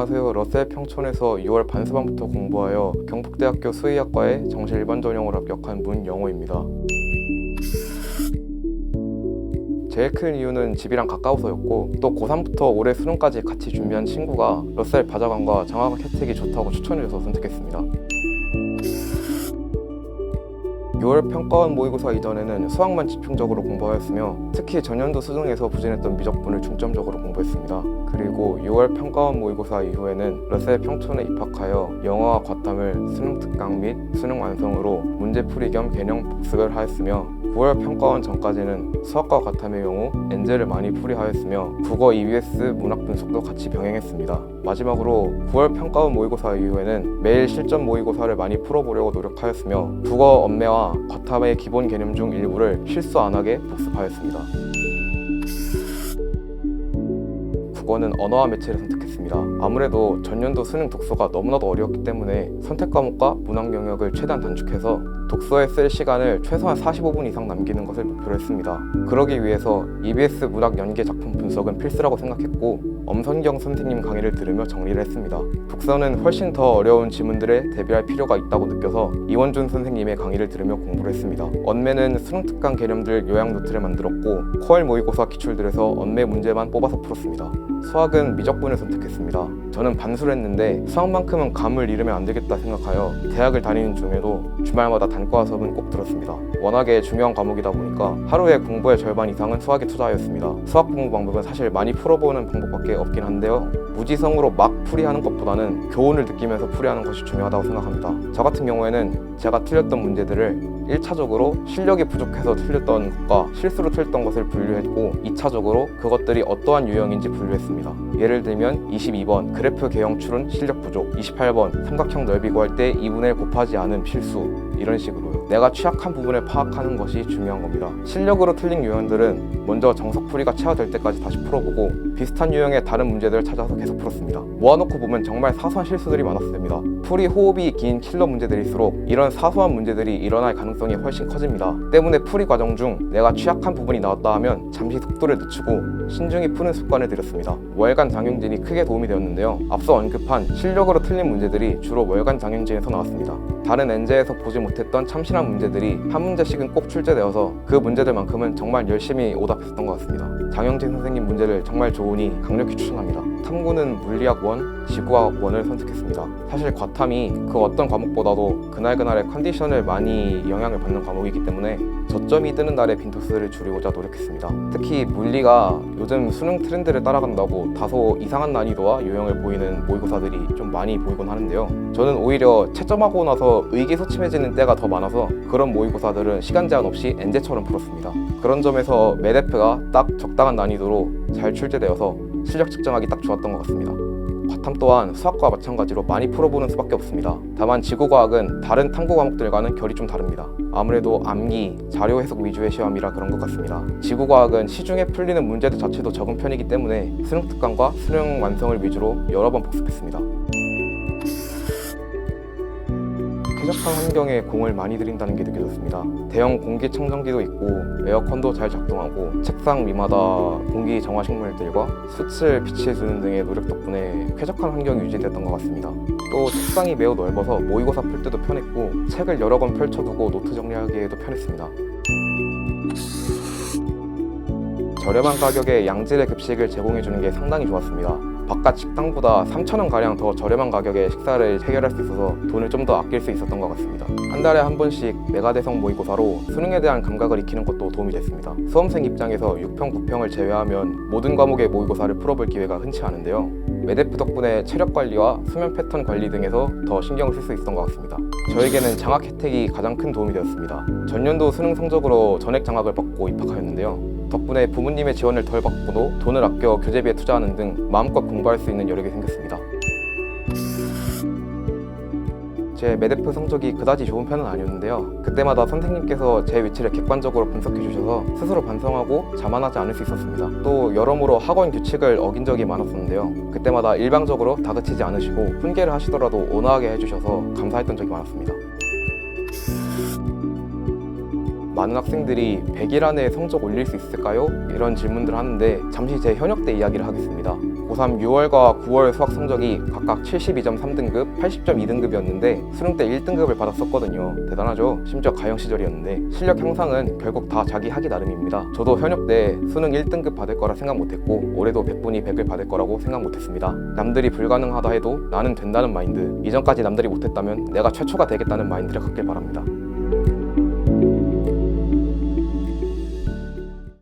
안녕하세요. 러셀 평촌에서 6월 반수반부터 공부하여 경북대학교 수의학과에 정시 일반 전형으로 합격한 문영호입니다. 제일 큰 이유는 집이랑 가까워서였고, 또 고3부터 올해 수능까지 같이 준비한 친구가 러셀 바자관과 장학금 혜택이 좋다고 추천해줘서 선택했습니다. 6월 평가원 모의고사 이전에는 수학만 집중적으로 공부하였으며, 특히 전년도 수능에서 부진했던 미적분을 중점적으로 공부했습니다. 그리고 6월 평가원 모의고사 이후에는 러셀 평촌에 입학하여 영어와 과탐을 수능 특강 및 수능 완성으로 문제풀이 겸 개념 복습을 하였으며, 9월 평가원 전까지는 수학과 과탐의 경우 엔제를 많이 풀이하였으며 국어 EBS 문학 분석도 같이 병행했습니다. 마지막으로 9월 평가원 모의고사 이후에는 매일 실전 모의고사를 많이 풀어보려고 노력하였으며 국어 언매와 과탐의 기본 개념 중 일부를 실수 안 하게 복습하였습니다. 국어는 언어와 매체를 선택했습니다. 아무래도 전년도 수능 독서가 너무나도 어려웠기 때문에 선택 과목과 문학 영역을 최대한 단축해서 독서에 쓸 시간을 최소한 45분 이상 남기는 것을 목표로 했습니다. 그러기 위해서 EBS 문학 연계 작품 분석은 필수라고 생각했고, 엄선경 선생님 강의를 들으며 정리를 했습니다. 독서는 훨씬 더 어려운 지문들에 대비할 필요가 있다고 느껴서 이원준 선생님의 강의를 들으며 공부를 했습니다. 언매는 수능 특강 개념들 요약 노트를 만들었고, 코얼 모의고사 기출들에서 언매 문제만 뽑아서 풀었습니다. 수학은 미적분을 선택했습니다. 저는 반수를 했는데 수학만큼은 감을 잃으면 안 되겠다 생각하여 대학을 다니는 중에도 주말마다 단과 수업은 꼭 들었습니다. 워낙에 중요한 과목이다 보니까 하루에 공부의 절반 이상은 수학에 투자하였습니다. 수학 공부 방법은 사실 많이 풀어보는 방법밖에 없긴 한데요, 무지성으로 막 풀이하는 것보다는 교훈을 느끼면서 풀이하는 것이 중요하다고 생각합니다. 저 같은 경우에는 제가 틀렸던 문제들을 1차적으로 실력이 부족해서 틀렸던 것과 실수로 틀렸던 것을 분류했고, 2차적으로 그것들이 어떠한 유형인지 분류했습니다. 예를 들면 22번 그래프 개형 추론 실력 부족, 28번 삼각형 넓이 구할 때 2분의 1 곱하지 않음 실수, 이런 식으로요. 내가 취약한 부분을 파악하는 것이 중요한 겁니다. 실력으로 틀린 유형들은 먼저 정석풀이가 체화될 때까지 다시 풀어보고, 비슷한 유형의 다른 문제들을 찾아서 계속 풀었습니다. 모아놓고 보면 정말 사소한 실수들이 많았습니다. 풀이 호흡이 긴 킬러 문제들일수록 이런 사소한 문제들이 일어날 가능성이 훨씬 커집니다. 때문에 풀이 과정 중 내가 취약한 부분이 나왔다 하면 잠시 속도를 늦추고 신중히 푸는 습관을 들였습니다. 월간 장영진이 크게 도움이 되었는데요, 앞서 언급한 실력으로 틀린 문제들이 주로 월간 장영진에서 나왔습니다. 다른 엔제에서 보지 못했던 참신한 문제들이 한 문제씩은 꼭 출제되어서 그 문제들만큼은 정말 열심히 오답했었던 것 같습니다. 장영진 선생님 문제를 정말 좋으니 강력히 추천합니다. 탐구는 물리학 1, 지구과학 1을 선택했습니다. 사실 과탐이 그 어떤 과목보다도 그날그날의 컨디션을 많이 영향을 받는 과목이기 때문에 저점이 뜨는 날의 빈도수를 줄이고자 노력했습니다. 특히 물리가 요즘 수능 트렌드를 따라간다고 다소 이상한 난이도와 유형을 보이는 모의고사들이 좀 많이 보이곤 하는데요, 저는 오히려 채점하고 나서 의기소침해지는 때가 더 많아서 그런 모의고사들은 시간 제한 없이 엔제처럼 풀었습니다. 그런 점에서 MEDF가 딱 적당한 난이도로 잘 출제되어서 실력 측정하기 딱 좋았던 것 같습니다. 과탐 또한 수학과 마찬가지로 많이 풀어보는 수밖에 없습니다. 다만 지구과학은 다른 탐구 과목들과는 결이 좀 다릅니다. 아무래도 암기, 자료 해석 위주의 시험이라 그런 것 같습니다. 지구과학은 시중에 풀리는 문제들 자체도 적은 편이기 때문에 수능 특강과 수능 완성을 위주로 여러 번 복습했습니다. 쾌적한 환경에 공을 많이 들인다는 게 느껴졌습니다. 대형 공기청정기도 있고 에어컨도 잘 작동하고 책상 위마다 공기 정화 식물들과 숯을 비치해주는 등의 노력 덕분에 쾌적한 환경이 유지됐던 것 같습니다. 또 책상이 매우 넓어서 모의고사 풀 때도 편했고 책을 여러 권 펼쳐두고 노트 정리하기에도 편했습니다. 저렴한 가격에 양질의 급식을 제공해주는 게 상당히 좋았습니다. 바깥 식당보다 3,000원가량 더 저렴한 가격에 식사를 해결할 수 있어서 돈을 좀 더 아낄 수 있었던 것 같습니다. 한 달에 한 번씩 메가대성 모의고사로 수능에 대한 감각을 익히는 것도 도움이 됐습니다. 수험생 입장에서 6평, 9평을 제외하면 모든 과목의 모의고사를 풀어볼 기회가 흔치 않은데요, MEDF 덕분에 체력 관리와 수면 패턴 관리 등에서 더 신경을 쓸 수 있었던 것 같습니다. 저에게는 장학 혜택이 가장 큰 도움이 되었습니다. 전년도 수능 성적으로 전액 장학을 받고 입학하였는데요, 덕분에 부모님의 지원을 덜 받고도 돈을 아껴 교재비에 투자하는 등 마음껏 공부할 수 있는 여력이 생겼습니다. 제 MEDF 성적이 그다지 좋은 편은 아니었는데요, 그때마다 선생님께서 제 위치를 객관적으로 분석해 주셔서 스스로 반성하고 자만하지 않을 수 있었습니다. 또 여러모로 학원 규칙을 어긴 적이 많았었는데요, 그때마다 일방적으로 다그치지 않으시고 훈계를 하시더라도 온화하게 해주셔서 감사했던 적이 많았습니다. 많은 학생들이 100일 안에 성적 올릴 수 있을까요? 이런 질문들을 하는데 잠시 제 현역 때 이야기를 하겠습니다. 고3 6월과 9월 수학 성적이 각각 72.3등급, 80.2등급이었는데 수능 때 1등급을 받았었거든요. 대단하죠? 심지어 가형 시절이었는데 실력 향상은 결국 다 자기 하기 나름입니다. 저도 현역 때 수능 1등급 받을 거라 생각 못했고 올해도 100분이 100을 받을 거라고 생각 못했습니다. 남들이 불가능하다 해도 나는 된다는 마인드, 이전까지 남들이 못했다면 내가 최초가 되겠다는 마인드를 갖길 바랍니다.